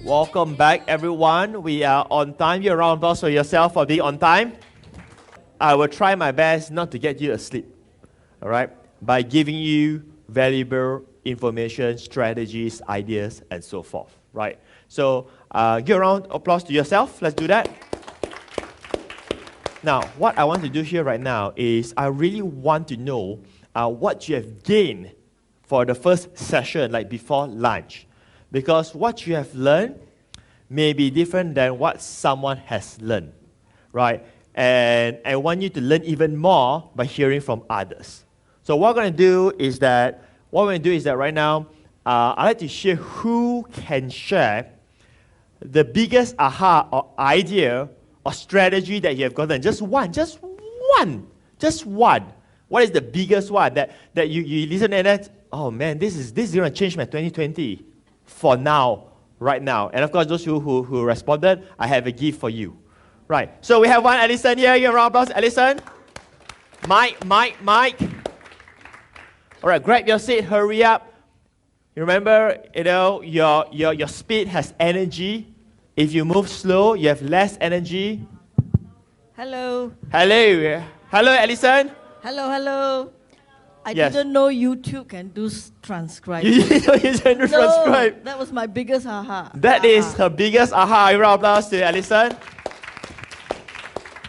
Welcome back, everyone. We are on time. You're around applause for yourself for being on time. I will try my best not to get you asleep, all right, by giving you valuable information, strategies, ideas, and so forth, right? So give a round of applause to yourself. Let's do that. Now, what I want to do here right now is I really want to know what you have gained for the first session, like before lunch. Because what you have learned may be different than what someone has learned, right? And I want you to learn even more by hearing from others. So what we're going to do is that, right now, I'd like to share who can share the biggest aha or idea or strategy that you have gotten. Just one. What is the biggest one that you listen and that, oh man, this is going to change my 2020 for now, right now. And of course, those who responded, I have a gift for you. Right. So we have one Allison here. Give a round of applause. Allison. Mike. All right, grab your seat. Hurry up. Remember, your speed has energy. If you move slow, you have less energy. Hello. Hello, Allison. Hello. I Yes. didn't know YouTube can do transcribe. You didn't know you can transcribe. That was my biggest aha. That is her biggest aha. A round of applause to Allison.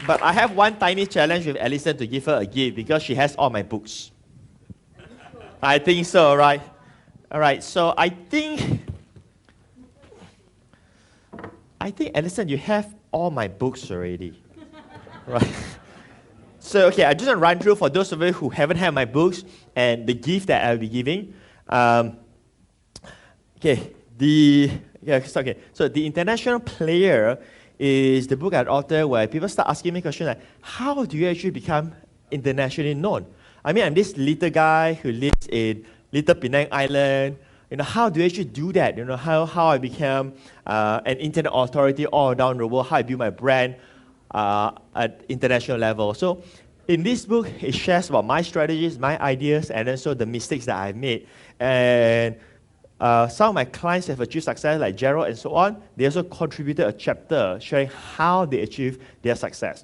But I have one tiny challenge with Allison to give her a gift because she has all my books. I think so, right? All right, so I think, Allison, you have all my books already. Right? So, okay, I just want to run through for those of you who haven't had my books and the gift that I'll be giving. So The International Player is the book I authored where people start asking me questions like, how do you actually become internationally known? I mean, I'm this little guy who lives in Little Penang Island. How do you actually do that? How I became an internet authority all around the world, how I build my brand at international level. So in this book, it shares about my strategies, my ideas, and also the mistakes that I've made. And some of my clients have achieved success, like Gerald and so on. They also contributed a chapter sharing how they achieved their success.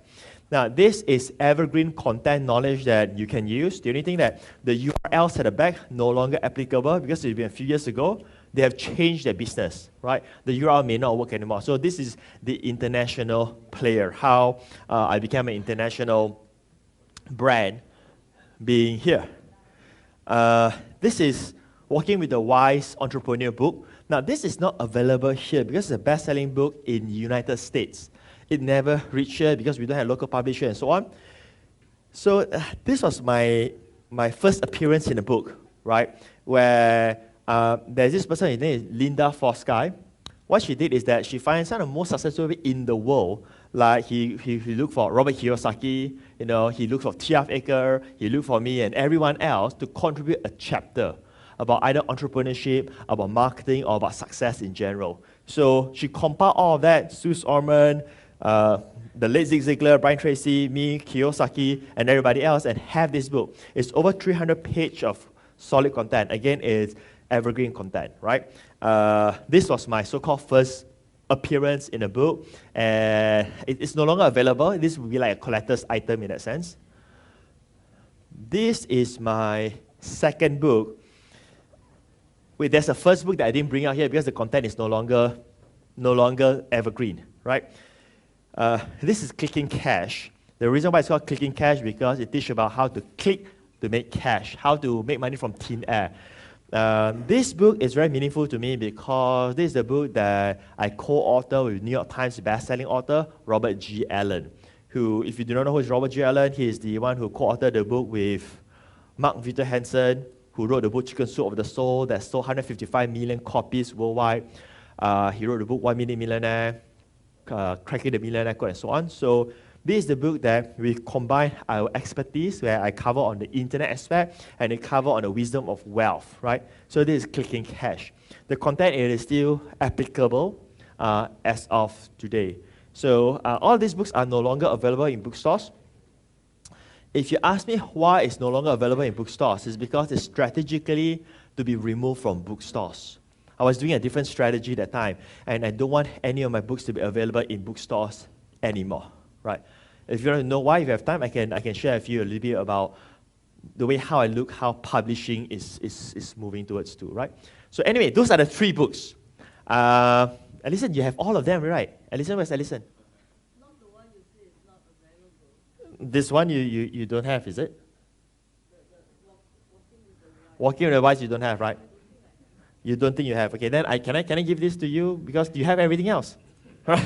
Now, this is evergreen content knowledge that you can use. The only thing that the URLs at the back no longer applicable because it's been a few years ago. They have changed their business, right? The URL may not work anymore. So this is the International Player, how I became an international brand being here. This is Walking with the Wise Entrepreneur book. Now, this is not available here because it's a best-selling book in the United States. It never reached here because we don't have local publisher and so on. So this was my first appearance in the book, right? Where there's this person, his name is Linda Forsky. What she did is that she finds some of the most successful people in the world. Like he looked for Robert Kiyosaki, he looked for T.F. Aker, he looked for me and everyone else to contribute a chapter about either entrepreneurship, about marketing, or about success in general. So she compiled all of that, Sue Orman, the late Zig Ziglar, Brian Tracy, me, Kiyosaki, and everybody else, and have this book. It's over 300 pages of solid content. Again, it's evergreen content, right? This was my so-called first appearance in a book, and it's no longer available. This would be like a collector's item in that sense. This is my second book. Wait, there's a first book that I didn't bring out here because the content is no longer evergreen, right? This is Clicking Cash. The reason why it's called Clicking Cash because it teaches about how to click to make cash, how to make money from thin air. This book is very meaningful to me because this is the book that I co-authored with New York Times best-selling author Robert G. Allen, who, if you do not know who is Robert G. Allen, he is the one who co-authored the book with Mark Victor Hansen, who wrote the book Chicken Soup of the Soul that sold 155 million copies worldwide. He wrote the book 1 Minute Millionaire, Cracking the Millionaire Code, and so on. So this is the book that we combine our expertise, where I cover on the internet aspect and I cover on the wisdom of wealth, right? So this is Clicking Cash. The content is still applicable as of today. So all these books are no longer available in bookstores. If you ask me why it's no longer available in bookstores, it's because it's strategically to be removed from bookstores. I was doing a different strategy that time, and I don't want any of my books to be available in bookstores anymore, right? If you want to know why, if you have time, I can share with you a little bit about the way how I look, how publishing is moving towards too, right? So anyway, those are the 3 books. Alison, you have all of them, right? Alison, where's Alison? Not the one you say is not available. This one you don't have, is it? Walking with the Wise you don't have, right? You don't think you have. Okay, then can I give this to you because you have everything else, right?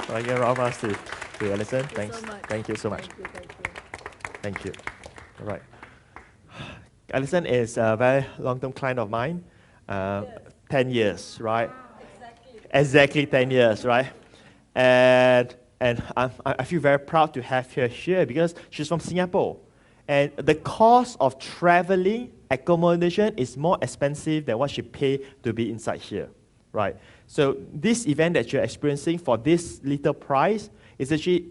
So I give round of applause to Alison. Thanks. So much. Thank you so much. Thank you. Thank you. All right. Alison is a very long-term client of mine. 10 years, right? Exactly 10 years, right? And I feel very proud to have her here because she's from Singapore. And the cost of traveling, accommodation is more expensive than what she paid to be inside here, right? So this event that you're experiencing for this little price is actually,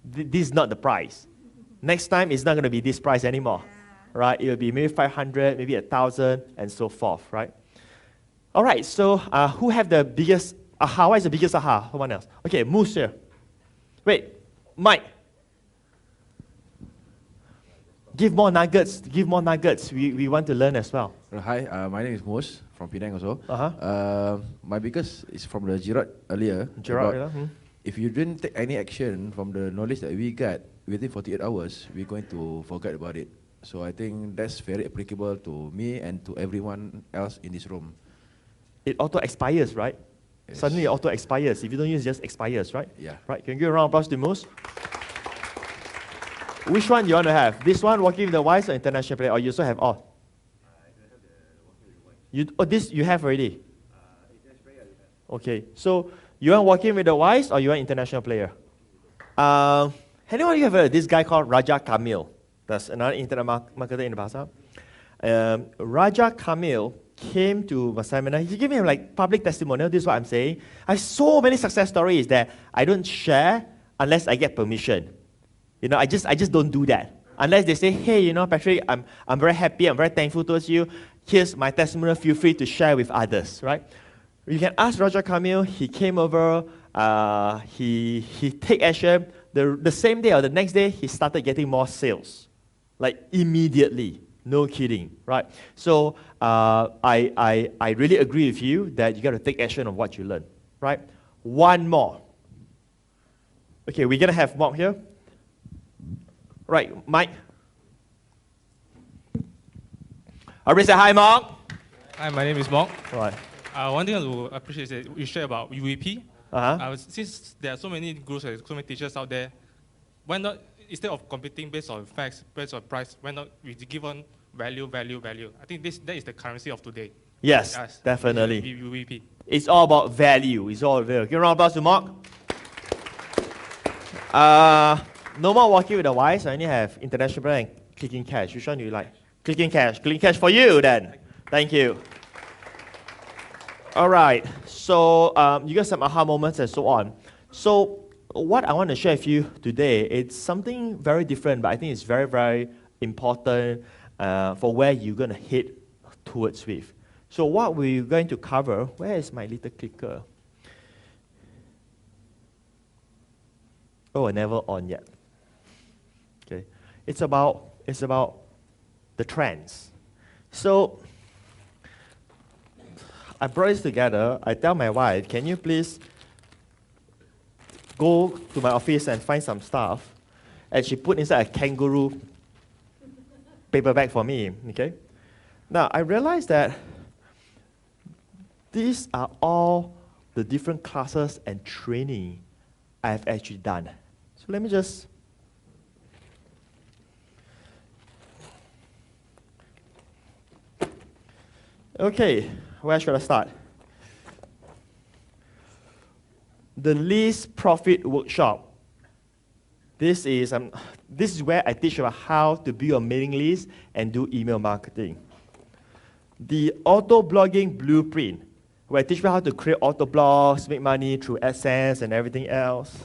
this is not the price. Next time, it's not going to be this price anymore, right? It will be maybe 500, maybe 1,000, and so forth, right? All right, so who have the biggest aha? What is the biggest aha? Someone else. Okay, Moose here. Wait, Mike. Give more nuggets. Give more nuggets. We want to learn as well. Hi, my name is Moose from Penang also. Uh-huh. My biggest is from the Gerard earlier. Gerard, about if you didn't take any action from the knowledge that we got within 48 hours, we're going to forget about it. So I think that's very applicable to me and to everyone else in this room. It auto expires, right? Yes. Suddenly it auto expires. If you don't use it, just expires, right? Yeah. Right. Can you give a round of applause to Moose? Which one do you want to have? This one, Walking with the Wise, or International Player? Or you also have all? This you have already? Okay. So you want Walking with the Wise or you want International Player? Anyone you have heard of this guy called Raja Kamil? That's another internet marketer in the Bahasa. Raja Kamil came to my seminar. He gave me like public testimonial. This is what I'm saying. I have so many success stories that I don't share unless I get permission. You know, I just don't do that. Unless they say, hey, you know, Patrick, I'm very happy, I'm very thankful towards you. Here's my testimonial, feel free to share with others, right? You can ask Raja Kamil, he came over, he take action. The same day or the next day, he started getting more sales. Like immediately, no kidding, right? So I really agree with you that you got to take action on what you learn, right? One more. Okay, we're going to have Mark here. Right, Mike. Everybody say hi, Mark. Hi, my name is Mark. Right. One thing I would appreciate is that you share about UVP. Since there are so many groups and so many teachers out there, why not, instead of competing based on facts, based on price, why not we give on value? I think that is the currency of today. Yes, definitely. UVP. It's all about value. It's all value. Give a round of applause to Mark. No more Walking with the Wise. I only have International Brand and Clicking Cash. Which one do you like? Clicking Cash. Clicking Cash for you then. Thank you. All right. So you got some aha moments and so on. So what I want to share with you today, it's something very different, but I think it's very, very important for where you're going to head towards with. So what we're going to cover, where is my little clicker? Oh, never on yet. Okay, it's about the trends. So I brought this together. I tell my wife, can you please go to my office and find some stuff? And she put inside a kangaroo paper bag for me. Okay. Now I realized that these are all the different classes and training I have actually done. So let me just okay, where should I start? The least profit workshop. This is where I teach about how to build a mailing list and do email marketing. The auto blogging blueprint, where I teach you how to create auto blogs, make money through AdSense and everything else.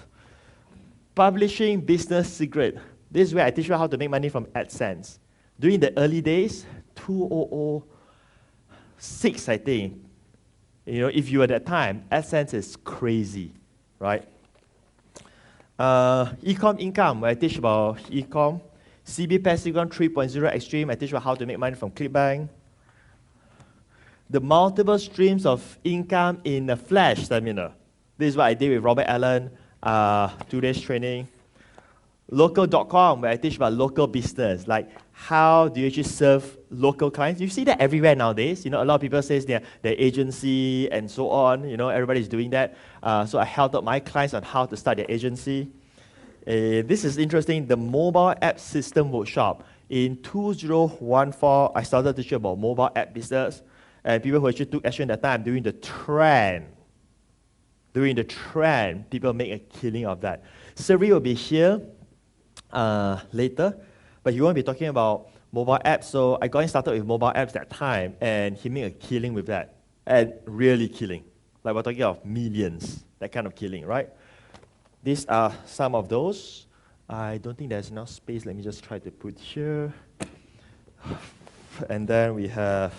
Publishing business secret. This is where I teach you how to make money from AdSense. During the early days, 2000, 6, I think. You know, if you were at that time, AdSense is crazy, right? Ecom income, where I teach about ecom. CB Passive 3.0 Extreme, I teach about how to make money from ClickBank. The multiple streams of income in a flash seminar. This is what I did with Robert Allen, 2 days training. Local.com, where I teach about local business, like how do you actually serve local clients. You see that everywhere nowadays. You know, a lot of people say their agency and so on. You know, everybody's doing that. So I helped out my clients on how to start their agency. This is interesting, the mobile app system workshop. In 2014, I started teaching about mobile app business. And people who actually took action at that time during the trend, people make a killing of that. Siri will be here later, but he won't be talking about mobile apps. So I got him started with mobile apps that time, and he made a killing with that. And really killing. Like we're talking of millions, that kind of killing, right? These are some of those. I don't think there's enough space. Let me just try to put here. And then we have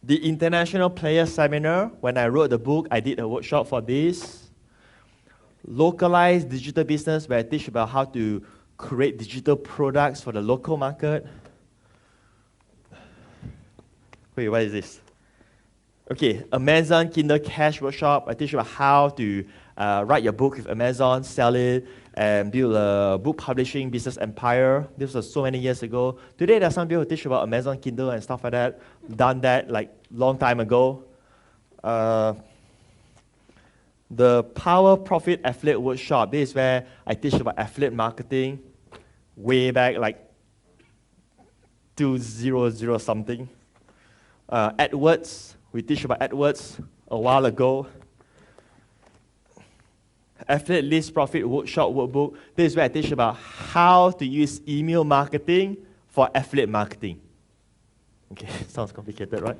the International Player Seminar. When I wrote the book, I did a workshop for this. Localized digital business, where I teach about how to create digital products for the local market. Wait, what is this? Okay, Amazon Kindle Cash Workshop. I teach about how to write your book with Amazon, sell it, and build a book publishing business empire. This was so many years ago. Today, there are some people who teach about Amazon Kindle and stuff like that. Done that like long time ago. The Power Profit Affiliate Workshop. This is where I teach about affiliate marketing way back, like 2000 something. AdWords. We teach about AdWords a while ago. Affiliate List Profit Workshop Workbook. This is where I teach about how to use email marketing for affiliate marketing. Okay, sounds complicated, right?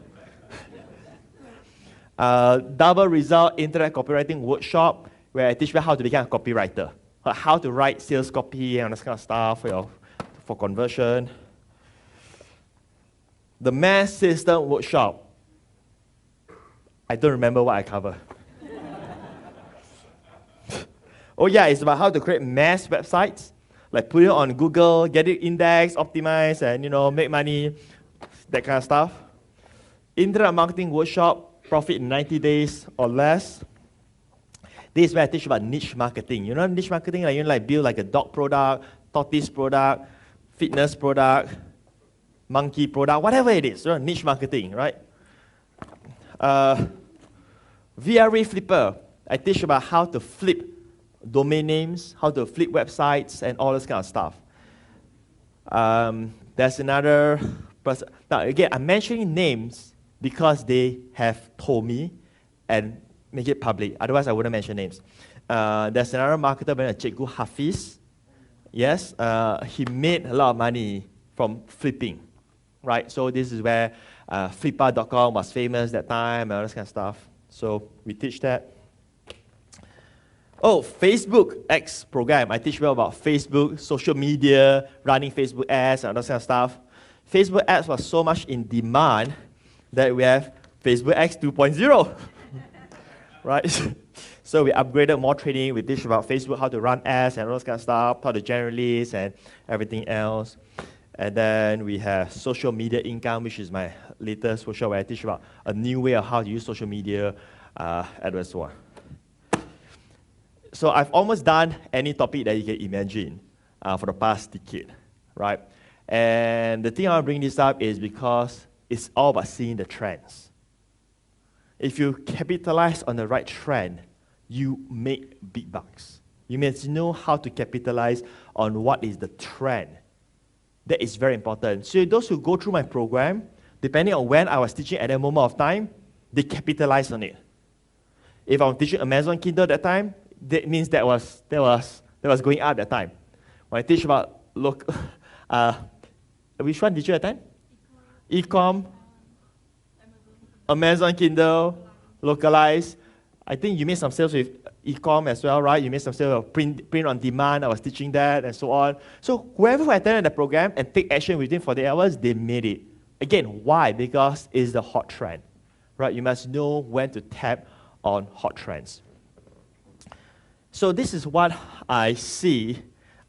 Double Result Internet Copywriting Workshop, where I teach about how to become a copywriter, how to write sales copy and this kind of stuff for conversion. The Mass System Workshop. I don't remember what I cover. Oh yeah, it's about how to create mass websites, like put it on Google, get it indexed, optimized, and make money, that kind of stuff. Internet Marketing Workshop, profit in 90 days or less. This is where I teach about niche marketing. You know niche marketing? Like build like a dog product, tortoise product, fitness product, monkey product, whatever it is. Niche marketing, right? VRE Flipper. I teach about how to flip domain names, how to flip websites, and all this kind of stuff. There's another person. Now, again, I'm mentioning names because they have told me and make it public. Otherwise, I wouldn't mention names. There's another marketer named Cikgu Hafiz. Yes, he made a lot of money from flipping, right? So this is where Flippa.com was famous that time, and all this kind of stuff. So we teach that. Oh, Facebook X program. I teach well about Facebook, social media, running Facebook ads, and all that kind of stuff. Facebook ads was so much in demand that we have Facebook X 2.0. Right? So we upgraded more training. We teach about Facebook, how to run ads and all those kind of stuff, how to generate leads and everything else. And then we have social media income, which is my latest workshop where I teach about a new way of how to use social media and so on. So I've almost done any topic that you can imagine for the past decade, right? And the thing I want to bring this up is because it's all about seeing the trends. If you capitalize on the right trend, you make big bucks. You must know how to capitalize on what is the trend. That is very important. So those who go through my program, depending on when I was teaching at that moment of time, they capitalize on it. If I was teaching Amazon Kindle at that time, that means that was going up at that time. When I teach about which one did you attend? Ecom, Amazon Kindle, localized. I think you made some sales with Ecom as well, right? You made some sales of print on demand. I was teaching that and so on. So whoever who attended the program and take action within 48 hours, they made it. Again, why? Because it's the hot trend, right? You must know when to tap on hot trends. So this is what I see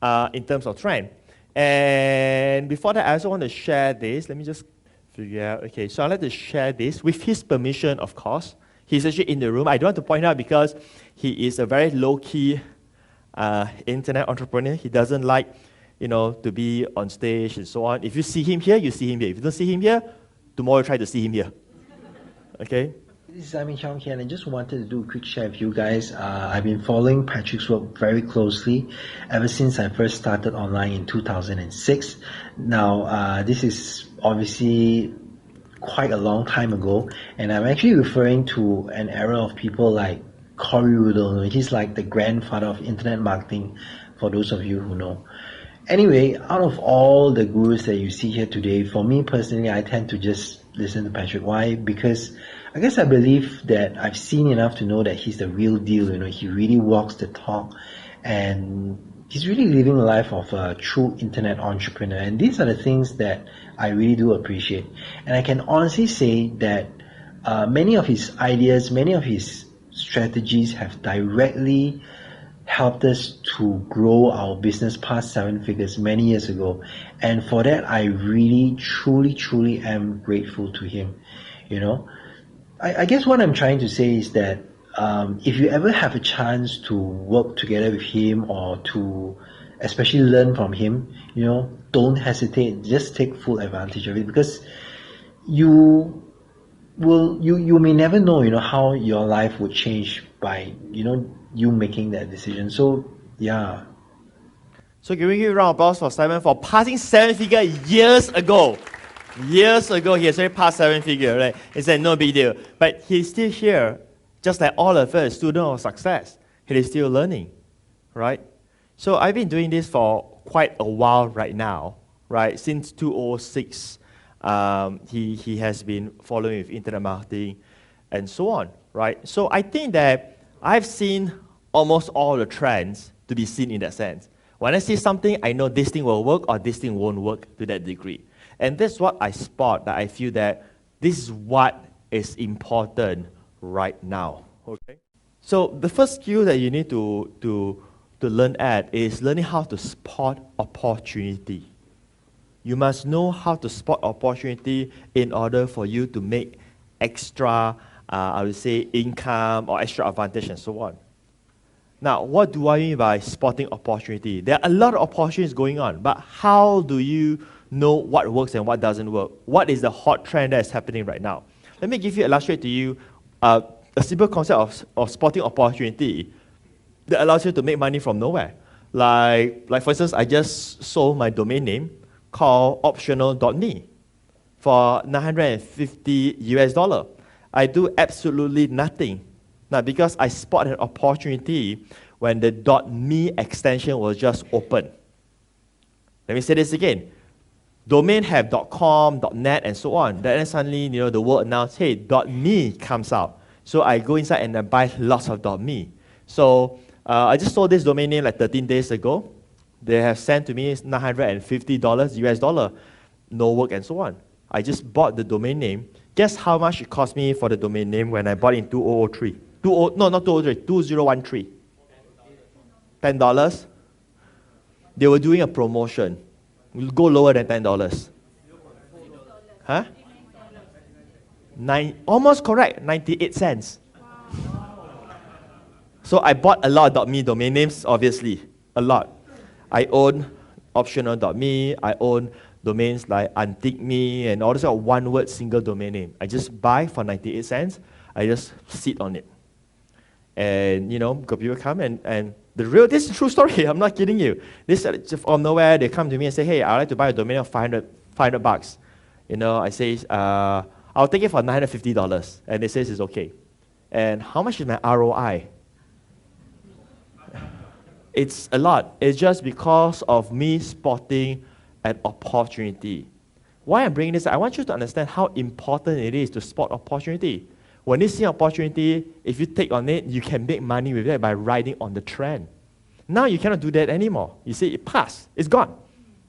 in terms of trend. And before that, I also want to share this. Let me just figure out. Okay, so I'd like to share this with his permission, of course. He's actually in the room. I don't want to point out because he is a very low-key internet entrepreneur. He doesn't like, to be on stage and so on. If you see him here, you see him here. If you don't see him here, tomorrow try to see him here. Okay? This is Simon Chong here, and I just wanted to do a quick share with you guys. I've been following Patric's work very closely ever since I first started online in 2006. Now, this is obviously quite a long time ago, and I'm actually referring to an era of people like Cory Rudel. He's like the grandfather of internet marketing, for those of you who know. Anyway, out of all the gurus that you see here today, for me personally, I tend to just listen to Patric. Why? Because I guess I believe that I've seen enough to know that he's the real deal. He really walks the talk, and he's really living the life of a true internet entrepreneur. And these are the things that I really do appreciate. And I can honestly say that many of his ideas, many of his strategies have directly helped us to grow our business past 7 figures many years ago. And for that, I really, truly am grateful to him. I guess what I'm trying to say is that if you ever have a chance to work together with him or to especially learn from him, don't hesitate. Just take full advantage of it, because you may never know, how your life would change by, you making that decision. So, yeah. So can we give a round of applause for Simon for passing 7-figure years ago? Years ago, he has already passed 7-figure, right? It's like no big deal. But he's still here, just like all of us, student of success. He is still learning, right? So I've been doing this for quite a while right now, right? Since 2006, he has been following with internet marketing and so on, right? So I think that I've seen almost all the trends to be seen in that sense. When I see something, I know this thing will work or this thing won't work to that degree. And that's what I spot, that I feel that this is what is important right now. Okay. So the first skill that you need to learn is learning how to spot opportunity. You must know how to spot opportunity in order for you to make extra, I would say, income or extra advantage and so on. Now, what do I mean by spotting opportunity? There are a lot of opportunities going on, but how do you know what works and what doesn't work? What is the hot trend that is happening right now? Let me illustrate to you a simple concept of spotting opportunity that allows you to make money from nowhere. Like for instance, I just sold my domain name called optional.me for $950. I do absolutely nothing. Now, because I spotted an opportunity when the .me extension was just open. Let me say this again. Domain have .com, .net, and so on. Then suddenly, the world announced, hey, .me comes out. So I go inside and I buy lots of .me. So I just sold this domain name like 13 days ago. They have sent to me $950 US dollar, no work and so on. I just bought the domain name. Guess how much it cost me for the domain name when I bought in 2003? No, not 2003, 2013. $10. They were doing a promotion. We'll go lower than $10. Huh? Almost correct, 98 cents. So I bought a lot of .me domain names, obviously, a lot. I own optional.me, I own domains like antique.me, and all this one-word single domain name. I just buy for 98 cents, I just sit on it. And, people come and this is a true story, I'm not kidding you. This from nowhere, they come to me and say, hey, I'd like to buy a domain of $500. I say, I'll take it for $950. And they say it's okay. And how much is my ROI? It's a lot. It's just because of me spotting an opportunity. Why I'm bringing this, I want you to understand how important it is to spot opportunity. When you see opportunity, if you take on it, you can make money with it by riding on the trend. Now you cannot do that anymore. You see, it passed. It's gone.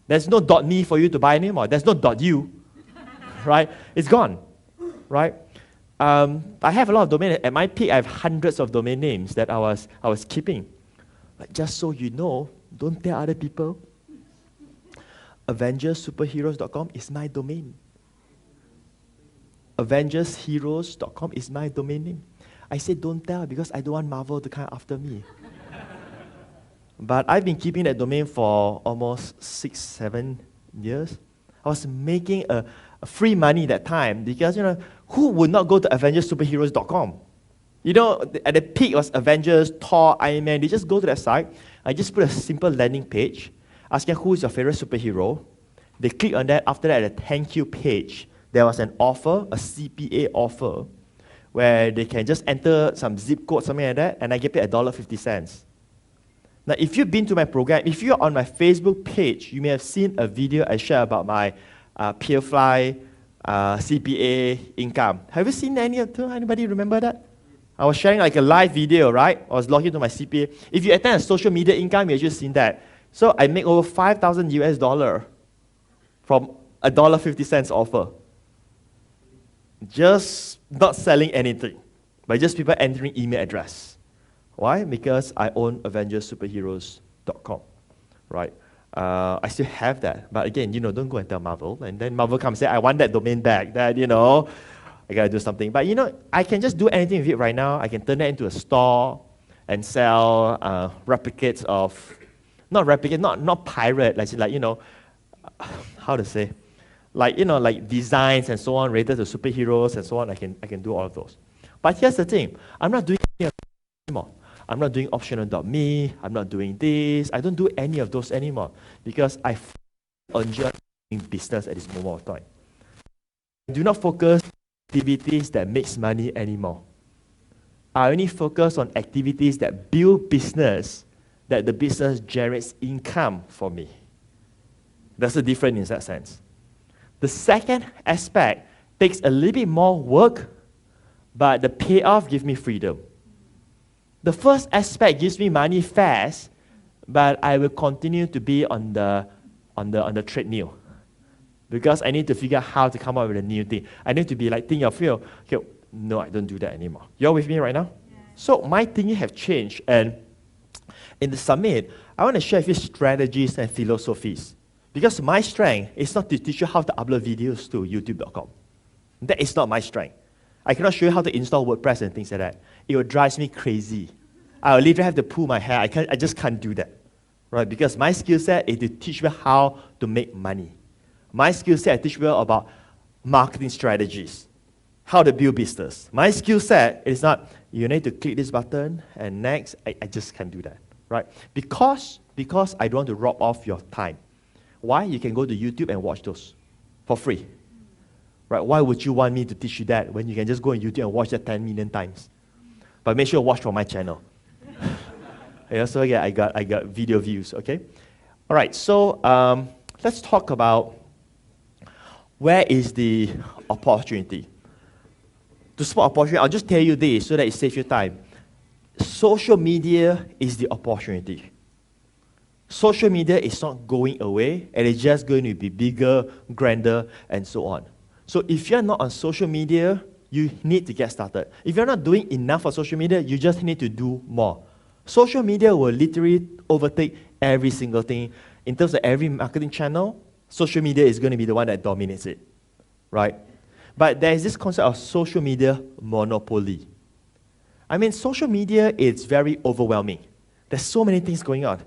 There's no .me for you to buy anymore. There's no .you. right? It's gone, right? I have a lot of domain. At my peak, I have hundreds of domain names that I was keeping. But just so you know, don't tell other people. AvengersSuperheroes.com is my domain. AvengersHeroes.com is my domain name. I said don't tell because I don't want Marvel to come after me. But I've been keeping that domain for almost 6-7 years. I was making a free money that time because, who would not go to AvengersSuperheroes.com? At the peak it was Avengers, Thor, Iron Man. They just go to that site. I just put a simple landing page asking who is your favorite superhero. They click on that. After that, at the thank you page, there was an offer, a CPA offer, where they can just enter some zip code, something like that, and I get paid $1.50. Now, if you've been to my program, if you're on my Facebook page, you may have seen a video I shared about my Peerfly CPA income. Have you seen anybody remember that? I was sharing like a live video, right? I was logging into my CPA. If you attend a social media income, you've just seen that. So I make over $5,000 from $1.50 offer. Just not selling anything, but just people entering email address. Why? Because I own AvengersSuperheroes.com, right? I still have that, but again, don't go and tell Marvel, and then Marvel comes and say, I want that domain back. That I gotta do something. But I can just do anything with it right now. I can turn it into a store and sell replicates of, not pirate, how to say, like designs and so on related to superheroes and so on. I can do all of those. But here's the thing: I'm not doing any of it anymore. I'm not doing optional.me. I'm not doing this. I don't do any of those anymore because I enjoy doing business at this moment of time. I do not focus on activities that makes money anymore. I only focus on activities that build business, that the business generates income for me. That's the difference in that sense. The second aspect takes a little bit more work, but the payoff gives me freedom. The first aspect gives me money fast, but I will continue to be on the treadmill because I need to figure out how to come up with a new thing. I need to be like think of okay, no, I don't do that anymore. You're with me right now? Yeah. So my thinking have changed, and in the summit, I want to share with you strategies and philosophies. Because my strength is not to teach you how to upload videos to YouTube.com. That is not my strength. I cannot show you how to install WordPress and things like that. It will drive me crazy. I will literally have to pull my hair. I just can't do that, right? Because my skill set is to teach you how to make money. My skill set is to teach you about marketing strategies, how to build business. My skill set is not, you need to click this button and next. I just can't do that, right? Because I don't want to rob off your time. Why? You can go to YouTube and watch those for free. Right? Why would you want me to teach you that when you can just go on YouTube and watch that 10 million times? But make sure you watch from my channel. So yeah, I got video views, okay? All right, so let's talk about where is the opportunity. To spot opportunity, I'll just tell you this so that it saves you time. Social media is the opportunity. Social media is not going away, and it's just going to be bigger, grander, and so on. So if you're not on social media, you need to get started. If you're not doing enough for social media, you just need to do more. Social media will literally overtake every single thing. In terms of every marketing channel, social media is going to be the one that dominates it, right? But there is this concept of social media monopoly. I mean, social media is very overwhelming. There's so many things going on.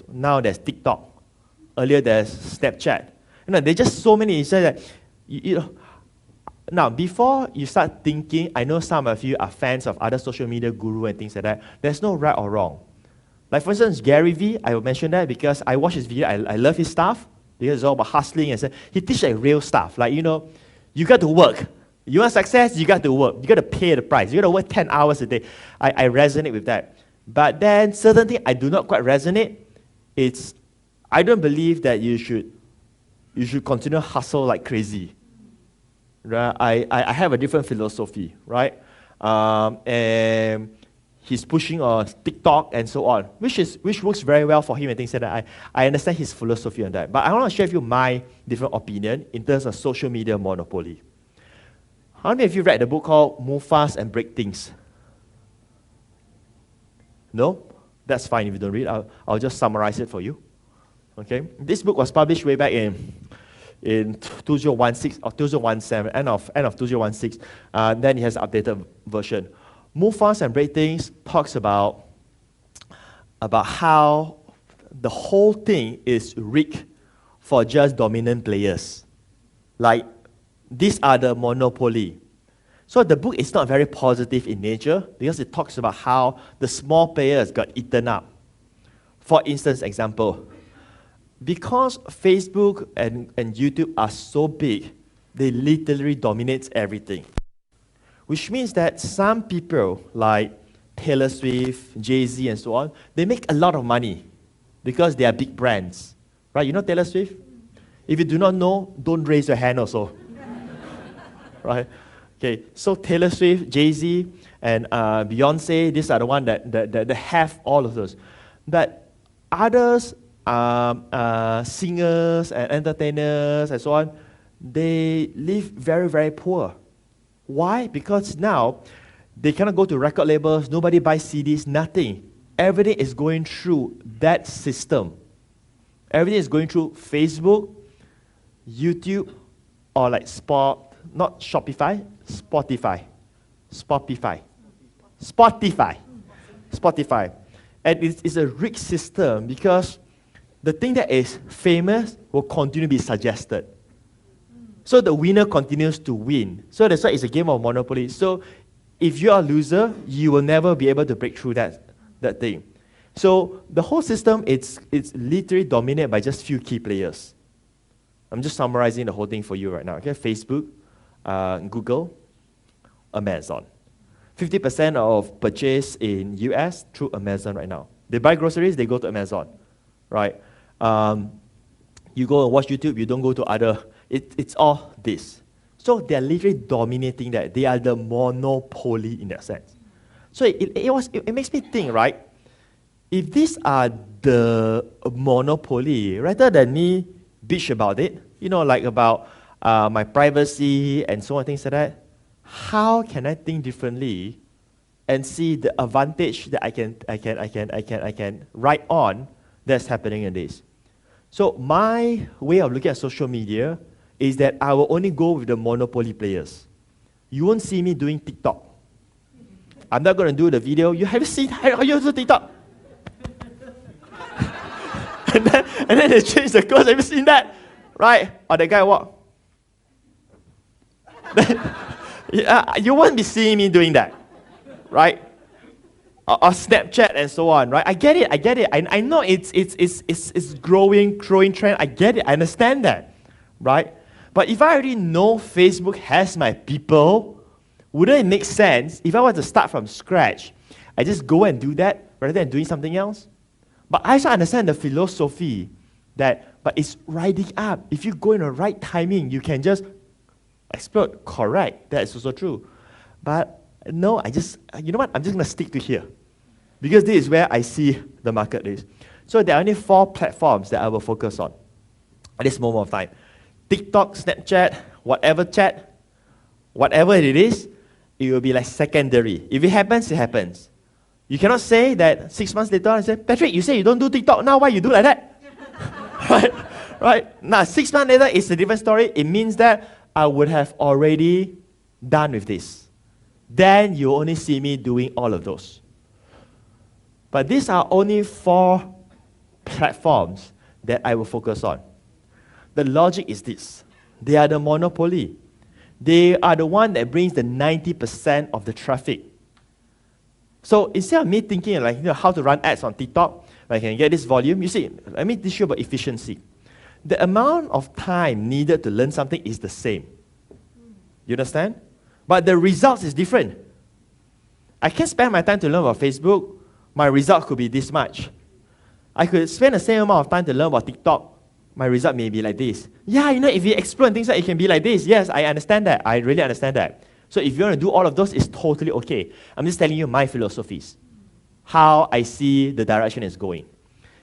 Now there's TikTok. Earlier there's Snapchat. There's just so many. It's just that, now, before you start thinking, I know some of you are fans of other social media guru and things like that. There's no right or wrong. Like for instance, Gary Vee, I will mention that because I watch his video. I love his stuff because it's all about hustling and stuff. He teaches like real stuff. Like, you got to work. You want success, you got to work. You got to pay the price. You got to work 10 hours a day. I resonate with that. But then certain things I do not quite resonate. I don't believe that you should continue hustle like crazy. Right? I have a different philosophy, right? And he's pushing on TikTok and so on, which works very well for him and things like that. I understand his philosophy on that. But I want to share with you my different opinion in terms of social media monopoly. How many of you read the book called Move Fast and Break Things? No? That's fine if you don't read. I'll just summarize it for you. Okay? This book was published way back in 2016 or 2017, end of 2016. Then it has an updated version. Move Fast and Break Things talks about how the whole thing is rigged for just dominant players. Like, these are the monopoly. So the book is not very positive in nature because it talks about how the small players got eaten up. For instance, example, because Facebook and YouTube are so big, they literally dominate everything. Which means that some people like Taylor Swift, Jay-Z and so on, they make a lot of money because they are big brands. Right? You know Taylor Swift? If you do not know, don't raise your hand also. Right? Okay, so Taylor Swift, Jay-Z, and Beyonce, these are the ones that have all of those. But others, singers and entertainers and so on, they live very, very poor. Why? Because now they cannot go to record labels, nobody buys CDs, nothing. Everything is going through that system. Everything is going through Facebook, YouTube, or like not Shopify, Spotify. And it's a rigged system because the thing that is famous will continue to be suggested. So the winner continues to win. So that's why it's a game of monopoly. So if you're a loser, you will never be able to break through that thing. So the whole system, it's literally dominated by just few key players. I'm just summarizing the whole thing for you right now. Okay, Facebook, Google, Amazon. 50% of purchase in US through Amazon right now. They buy groceries, they go to Amazon, right? You go and watch YouTube, you don't go to other. It's all this. So they're literally dominating that. They are the monopoly in that sense. So it makes me think, right? If these are the monopoly, rather than me bitch about it, like about my privacy and so on, things like that, how can I think differently and see the advantage that I can write on that's happening in this? So my way of looking at social media is that I will only go with the monopoly players. You won't see me doing TikTok. I'm not going to do the video. You haven't seen how you do TikTok. and then they change the course. Have you seen that? Right? Or the guy walk. You won't be seeing me doing that. Right? Or Snapchat and so on, right? I get it. I know it's growing trend. I get it. I understand that, right? But if I already know Facebook has my people, wouldn't it make sense if I want to start from scratch, I just go and do that rather than doing something else? But I also understand the philosophy but it's riding up. If you go in the right timing, you can just explode. Correct. That is also true. But no, you know what? I'm just going to stick to here. Because this is where I see the market is. So there are only 4 platforms that I will focus on at this moment of time. TikTok, Snapchat, whatever chat, whatever it is, it will be like secondary. If it happens, it happens. You cannot say that 6 months later, I say, Patrick, you say you don't do TikTok, now why you do like that? Right? Now, 6 months later, it's a different story. It means that I would have already done with this. Then you only see me doing all of those. But these are only 4 platforms that I will focus on. The logic is this. They are the monopoly. They are the one that brings the 90% of the traffic. So instead of me thinking how to run ads on TikTok, I can get this volume. You see, let me teach you about efficiency. The amount of time needed to learn something is the same. You understand? But the results is different. I can spend my time to learn about Facebook. My result could be this much. I could spend the same amount of time to learn about TikTok. My result may be like this. Yeah, if you explore things like it can be like this. Yes, I understand that. I really understand that. So if you want to do all of those, it's totally okay. I'm just telling you my philosophies. how I see the direction is going.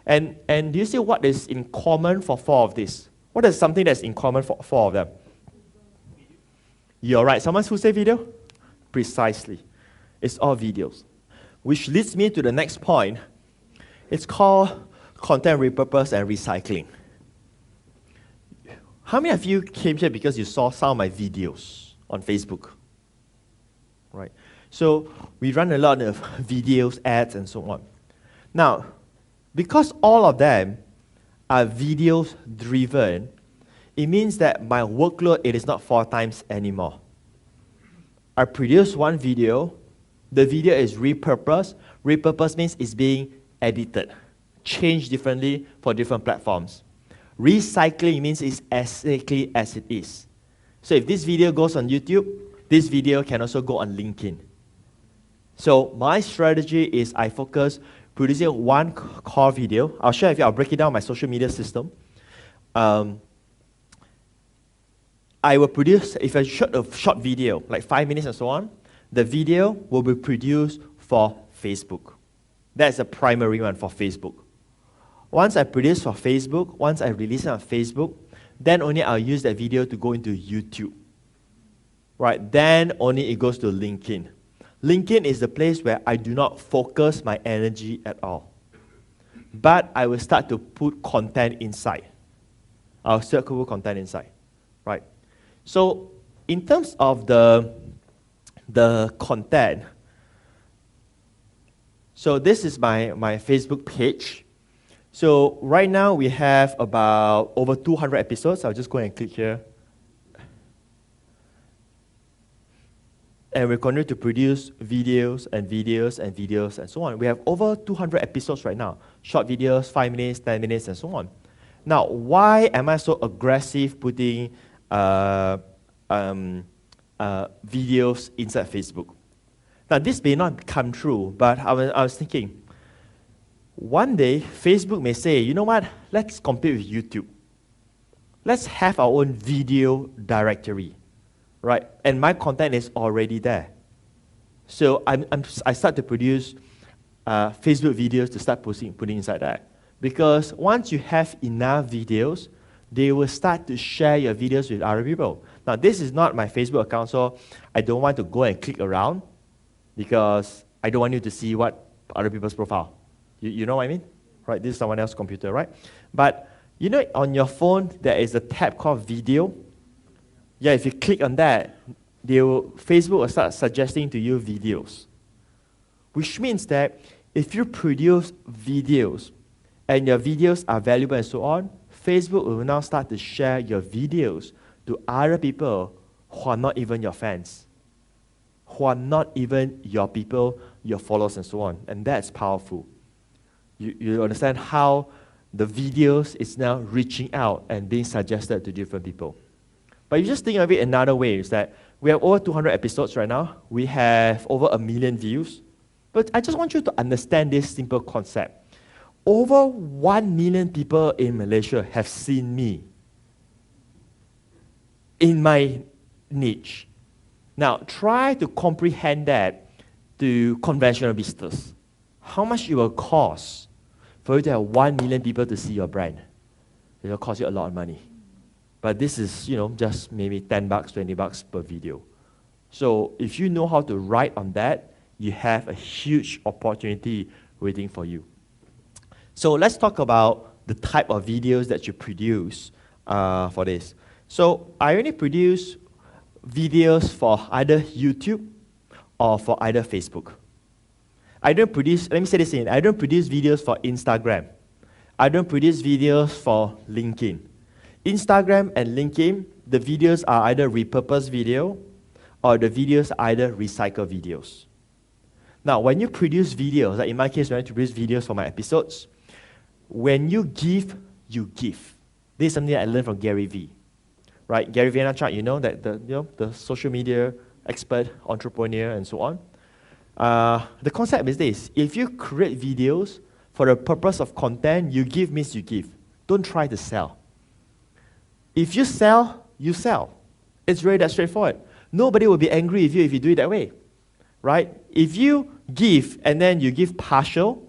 And do you see what is in common for four of these? What is something that's in common for four of them? You're right. Someone who say video? Precisely. It's all videos. Which leads me to the next point. It's called content repurpose and recycling. How many of you came here because you saw some of my videos on Facebook? Right. So we run a lot of videos, ads, and so on. Now, because all of them are videos driven, it means that my workload, it is not 4 times anymore. I produce one video, the video is repurposed. Repurposed means it's being edited, changed differently for different platforms. Recycling means it's exactly as it is. So if this video goes on YouTube, this video can also go on LinkedIn. So my strategy is I focus producing one core video. I'll share with you, I'll break it down my social media system. I will produce, if I shoot a short video, like 5 minutes and so on, the video will be produced for Facebook. That's the primary one for Facebook. Once I produce for Facebook, once I release it on Facebook, then only I'll use that video to go into YouTube. Right, then only it goes to LinkedIn. LinkedIn is the place where I do not focus my energy at all. But I will start to put content inside. I'll start to put content inside. Right. So in terms of the content, so this is my Facebook page. So right now we have about over 200 episodes. I'll just go and click here. And we continue to produce videos and videos and videos and so on. We have over 200 episodes right now. Short videos, 5 minutes, 10 minutes, and so on. Now, why am I so aggressive putting videos inside Facebook? Now, this may not come true, but I was thinking, one day, Facebook may say, you know what, let's compete with YouTube. Let's have our own video directory. Right, and my content is already there. So I start to produce Facebook videos to start putting inside that. Because once you have enough videos, they will start to share your videos with other people. Now, this is not my Facebook account, so I don't want to go and click around because I don't want you to see what other people's profile. You know what I mean? Right, this is someone else's computer, right? But you know, on your phone, there is a tab called Video. Yeah, if you click on that, Facebook will start suggesting to you videos. Which means that if you produce videos and your videos are valuable and so on, Facebook will now start to share your videos to other people who are not even your fans, who are not even your people, your followers and so on. And that's powerful. You understand how the videos is now reaching out and being suggested to different people. But you just think of it another way, is that we have over 200 episodes right now. We have over 1 million views. But I just want you to understand this simple concept. Over 1 million people in Malaysia have seen me in my niche. Now, try to comprehend that to conventional business. How much it will cost for you to have 1 million people to see your brand? It will cost you a lot of money. But this is, just maybe $10, $20 per video. So if you know how to write on that, you have a huge opportunity waiting for you. So let's talk about the type of videos that you produce for this. So I only produce videos for either YouTube or for either Facebook. I don't produce, let me say this again, I don't produce videos for Instagram. I don't produce videos for LinkedIn. Instagram and LinkedIn, the videos are either repurposed video or the videos are either recycled videos. Now, when you produce videos, like in my case, when I produce videos for my episodes, when you give, you give. This is something that I learned from Gary Vee. Right? Gary Vaynerchuk, you know, that the social media expert, entrepreneur, and so on. The concept is this. If you create videos for the purpose of content, you give means you give. Don't try to sell. If you sell, you sell. It's really that straightforward. Nobody will be angry with you if you do it that way, right? If you give, and then you give partial,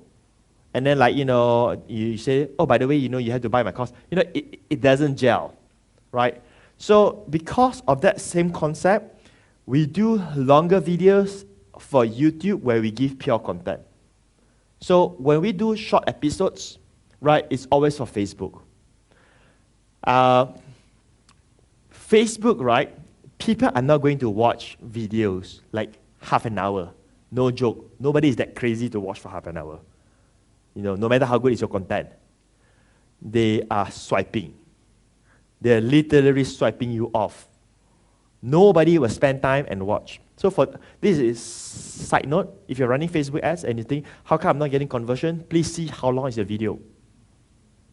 and then like, you say, oh, by the way, you have to buy my course. It doesn't gel, right? So because of that same concept, we do longer videos for YouTube where we give pure content. So when we do short episodes, right, it's always for Facebook. Facebook, right, people are not going to watch videos like half an hour. No joke. Nobody is that crazy to watch for half an hour. No matter how good is your content. They are swiping. They're literally swiping you off. Nobody will spend time and watch. So this is side note. If you're running Facebook ads and you think, how come I'm not getting conversion? Please see how long is the video.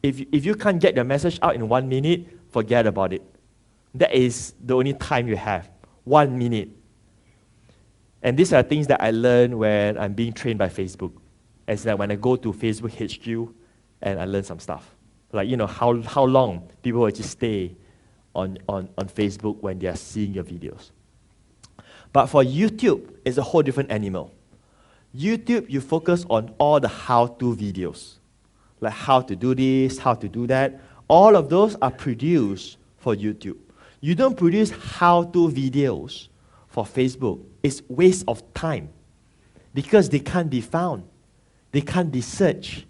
If you can't get the message out in 1 minute, forget about it. That is the only time you have. 1 minute. And these are things that I learned when I'm being trained by Facebook. It's like when I go to Facebook HQ and I learn some stuff. Like, how long people will just stay on Facebook when they are seeing your videos. But for YouTube, it's a whole different animal. YouTube, you focus on all the how-to videos. Like how to do this, how to do that. All of those are produced for YouTube. You don't produce how-to videos for Facebook. It's waste of time because they can't be found. They can't be searched.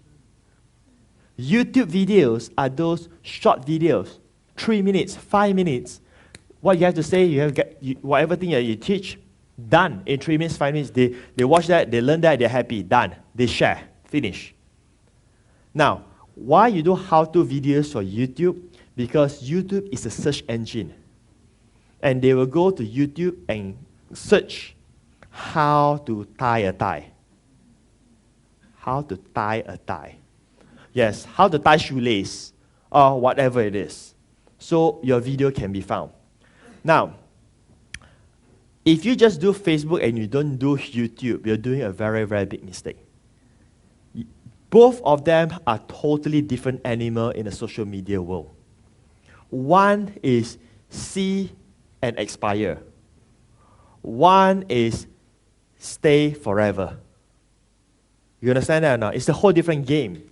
YouTube videos are those short videos, 3 minutes, 5 minutes. What you have to say, whatever thing you teach, done in 3 minutes, 5 minutes. They watch that, they learn that, they're happy, done. They share, finish. Now, why you do how-to videos for YouTube? Because YouTube is a search engine. And they will go to YouTube and search how to tie a tie. How to tie a tie. Yes, how to tie shoelace or whatever it is. So your video can be found. Now, if you just do Facebook and you don't do YouTube, you're doing a very, very big mistake. Both of them are totally different animals in the social media world. One is see and expire. One is stay forever. You understand that or not? It's a whole different game.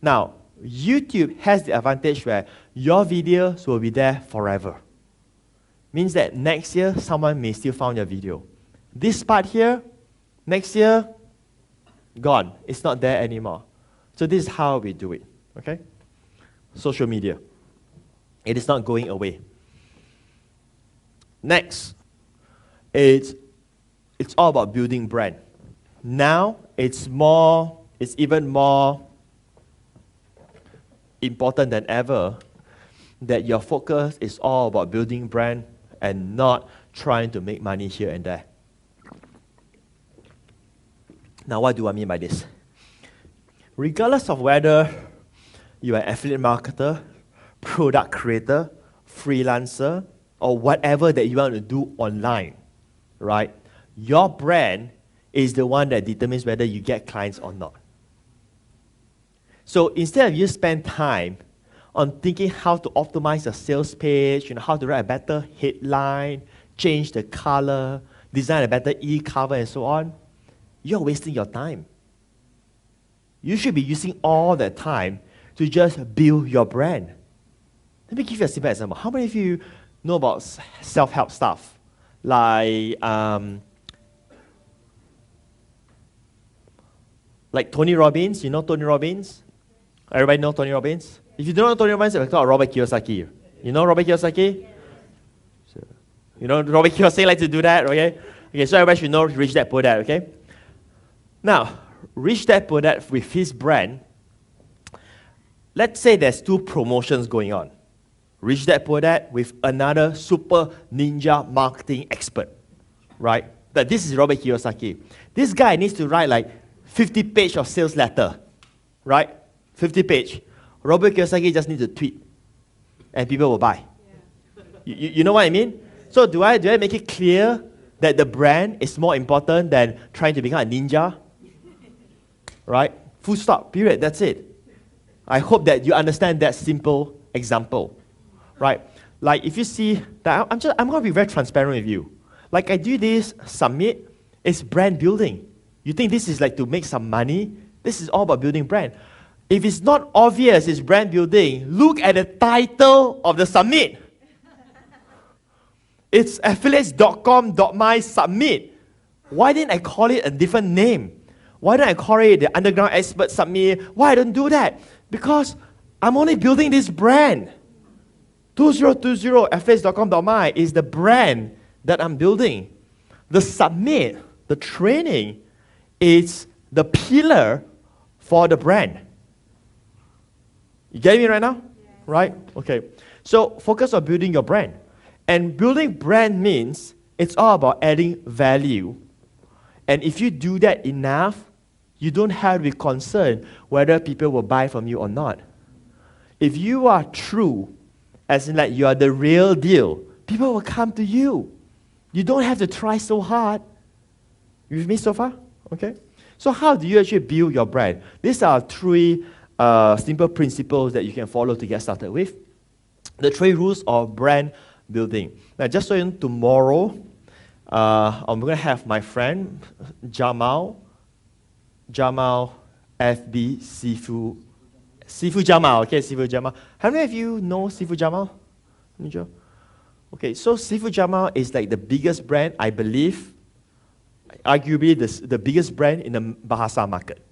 Now, YouTube has the advantage where your videos will be there forever. Means that next year, someone may still find your video. This part here, next year, gone. It's not there anymore. So this is how we do it, okay? Social media. It is not going away. Next, it's all about building brand. Now, it's even more important than ever that your focus is all about building brand and not trying to make money here and there. Now, what do I mean by this? Regardless of whether you're an affiliate marketer, product creator, freelancer, or whatever that you want to do online, right? Your brand is the one that determines whether you get clients or not. So instead of you spend time on thinking how to optimize a sales page, how to write a better headline, change the color, design a better e-cover and so on, you're wasting your time. You should be using all that time to just build your brand. Let me give you a simple example. How many of you know about self-help stuff? Like Tony Robbins. You know Tony Robbins? Everybody know Tony Robbins? If you don't know Tony Robbins, we'll talk about Robert Kiyosaki. You know Robert Kiyosaki? So, Robert Kiyosaki likes to do that, okay? Okay, so everybody should know Rich Dad Poor Dad, okay? Now, Rich Dad Poor Dad with his brand, let's say there's 2 promotions going on. Rich Dad Poor Dad with another super ninja marketing expert, right? But this is Robert Kiyosaki. This guy needs to write like 50 pages of sales letter, right? 50 page. Robert Kiyosaki just needs to tweet, and people will buy. Yeah. You know what I mean? So do I make it clear that the brand is more important than trying to become a ninja? Right? Full stop, period, that's it. I hope that you understand that simple example. Right? Like if you see that I'm going to be very transparent with you. Like I do this summit, it's brand building. You think this is like to make some money? This is all about building brand. If it's not obvious it's brand building, look at the title of the summit. It's affiliates.com.my summit. Why didn't I call it a different name? Why don't I call it the Underground Expert Summit? Why I don't do that? Because I'm only building this brand. 2020 affiliates.com.my is the brand that I'm building. The summit, the training, is the pillar for the brand. You get me right now? Yes. Right? Okay. So focus on building your brand. And building brand means it's all about adding value. And if you do that enough, you don't have to be concerned whether people will buy from you or not. If you are true, as in like you are the real deal, people will come to you. You don't have to try so hard. You with me so far? Okay. So how do you actually build your brand? These are three simple principles that you can follow to get started with. The 3 rules of brand building. Now, just so you know, tomorrow, I'm going to have my friend Jamal FB Sifu Jamal. Okay, Sifu Jamal. How many of you know Sifu Jamal? Okay, so Sifu Jamal is like the biggest brand, I believe, arguably the biggest brand in the Bahasa market.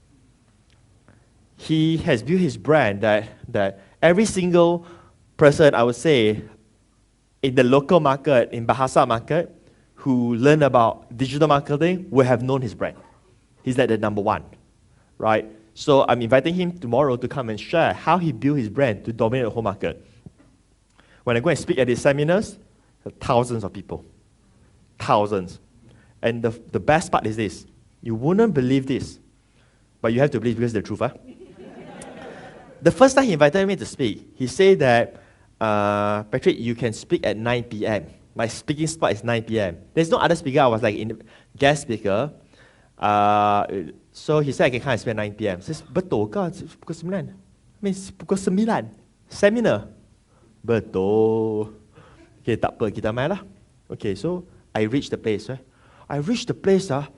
He has built his brand that every single person, I would say, in the local market, in Bahasa market, who learn about digital marketing will have known his brand. He's like the number one, right? So I'm inviting him tomorrow to come and share how he built his brand to dominate the whole market. When I go and speak at his seminars, thousands of people. Thousands. And the best part is this. You wouldn't believe this, but you have to believe because it's the truth. Huh? The first time he invited me to speak, he said that, Patric, you can speak at 9 p.m. My speaking spot is 9 p.m. There's no other speaker. I was like in guest speaker. So he said I can come and speak at 9 p.m. Says, betul ke? Pukul 9. I mean, pukul 9. Seminar. Betul. Okay, tak apa, kita main lah. Okay, so I reached the place. Right? I reached the place. I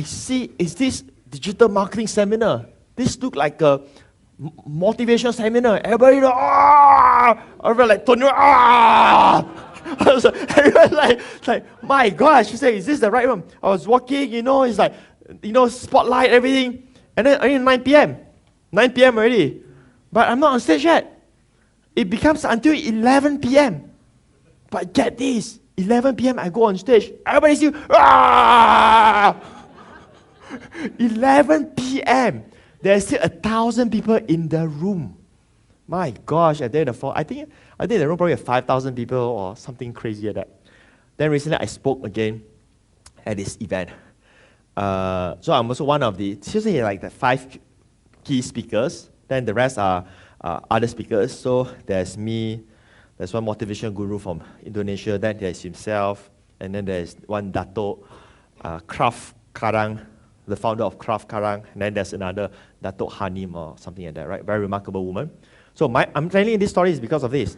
see, is this digital marketing seminar? This looked like a motivation seminar. Everybody, everybody like, Tonyo, everyone like, my gosh, she said, is this the right one? I was walking, it's like, spotlight, everything. And then only 9 p.m. 9 p.m. already. But I'm not on stage yet. It becomes until 11 p.m. But get this, 11 p.m. I go on stage. Everybody still, 11 p.m. There's still 1,000 people in the room. My gosh, at the end of I think the room probably had 5,000 people or something crazy like that. Then recently I spoke again at this event. So I'm also one of seriously like the 5 key speakers. Then the rest are other speakers. So there's me, there's one motivation guru from Indonesia, then there's himself, and then there's one Dato Kraft Karang, the founder of Kraft Karang, and then there's another Dato Hanim or something like that, right? Very remarkable woman. So I'm telling you this story is because of this.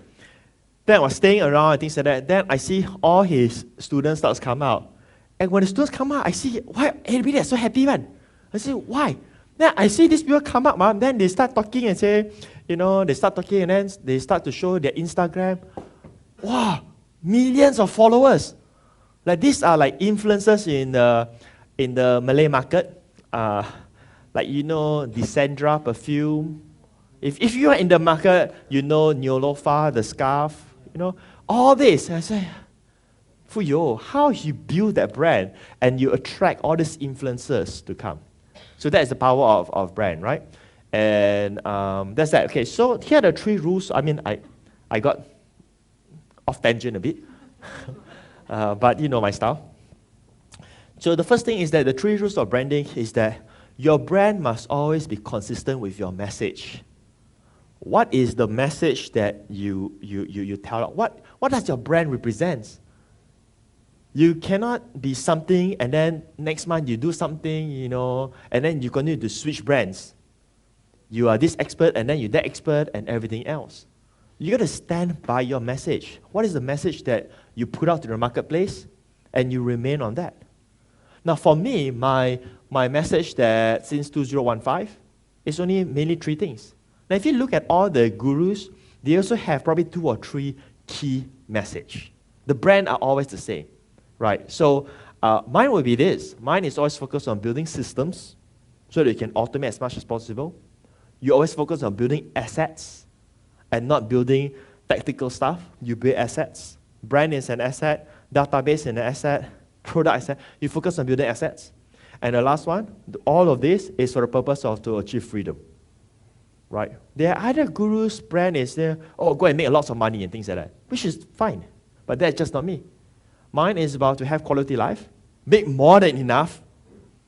Then I was staying around and things like that. Then I see all his students start to come out. And when the students come out, I see, why everybody is so happy, man. I say, why? Then I see these people come up, man. Then they start talking and say, they start talking and then they start to show their Instagram. Wow, millions of followers. Like these are like influencers in the Malay market. Like Descendra perfume. If you are in the market, Neolofa, the scarf, all this. And I say, Fuyo, how you build that brand and you attract all these influencers to come. So that is the power of brand, right? And that's that. Okay, so here are the 3 rules. I mean, I got off tangent a bit, but you know my style. So the first thing is that the 3 rules of branding is that your brand must always be consistent with your message. What is the message that you tell? What does your brand represent? You cannot be something and then next month you do something, and then you continue to switch brands. You are this expert and then you're that expert and everything else. You got to stand by your message. What is the message that you put out to the marketplace? And you remain on that. Now for me, my message that since 2015 is only mainly three things. Now if you look at all the gurus, they also have probably 2 or 3 key message. The brand are always the same, right? So mine will be this. Mine is always focused on building systems so that you can automate as much as possible. You always focus on building assets and not building tactical stuff. You build assets. Brand is an asset, database is an asset, product asset. You focus on building assets. And the last one, all of this is for the purpose of to achieve freedom. Right? There are other gurus, brand is there, oh, go and make lots of money and things like that, which is fine. But that's just not me. Mine is about to have quality life, make more than enough,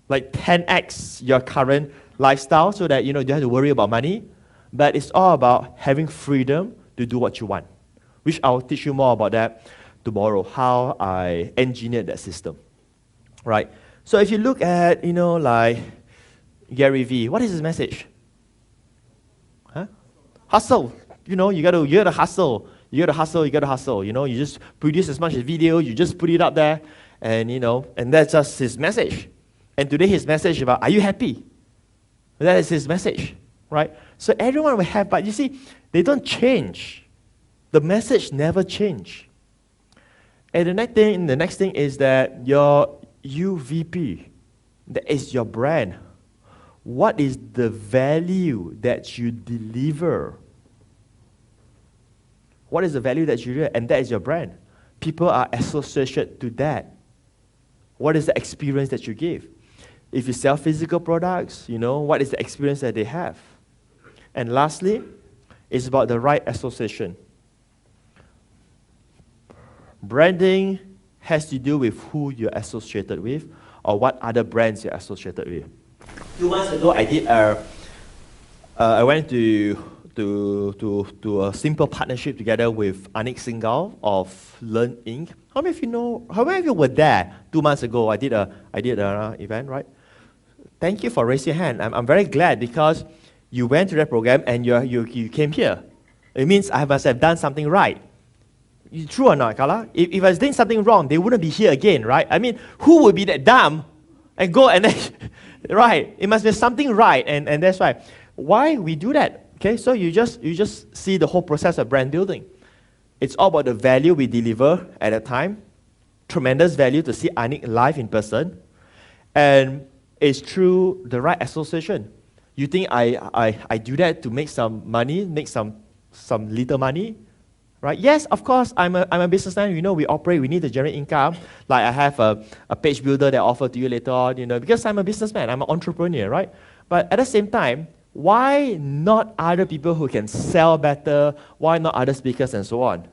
like 10x your current lifestyle so that you don't have to worry about money. But it's all about having freedom to do what you want, which I'll teach you more about that tomorrow, how I engineered that system. Right? So if you look at, like Gary Vee, what is his message? Huh? Hustle. You gotta hustle. You gotta hustle, you gotta hustle. You just produce as much as video, you just put it up there, and and that's just his message. And today his message about, are you happy? That is his message, right? So everyone will have, but you see, they don't change. The message never change. And the next thing is that your UVP, that is your brand. What is the value that you deliver? What is the value that you deliver? And that is your brand. People are associated to that. What is the experience that you give? If you sell physical products, what is the experience that they have? And lastly, it's about the right association. Branding has to do with who you're associated with or what other brands you're associated with. 2 months ago, I went to a simple partnership together with Anik Singhal of Learn Inc. How many of you were there 2 months ago? I did an event, right? Thank you for raising your hand. I'm very glad because you went to that program and you came here. It means I must have done something right. True or not, Kala? If I was doing something wrong, they wouldn't be here again, right? I mean, who would be that dumb and go and then, right? It must be something right, and that's why. Why we do that? Okay, so you just see the whole process of brand building. It's all about the value we deliver at a time. Tremendous value to see Anik live in person, and it's through the right association. You think I do that to make some money, make some little money? Right? Yes, of course, I'm a businessman. We operate, we need to generate income. Like I have a page builder that I offer to you later on, because I'm a businessman, I'm an entrepreneur, right? But at the same time, why not other people who can sell better? Why not other speakers and so on?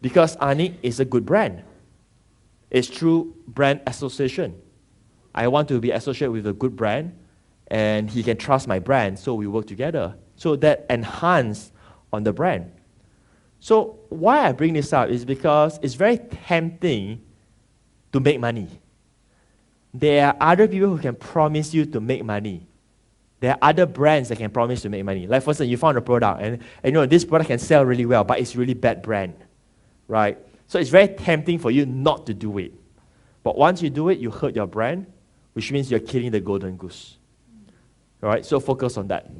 Because Anik is a good brand. It's through brand association. I want to be associated with a good brand, and he can trust my brand, so we work together. So that enhance on the brand. So why I bring this up is because it's very tempting to make money. There are other people who can promise you to make money. There are other brands that can promise to make money. Like for instance, you found a product and this product can sell really well, but it's really bad brand, right? So it's very tempting for you not to do it. But once you do it, you hurt your brand, which means you're killing the golden goose. All right, so focus on that.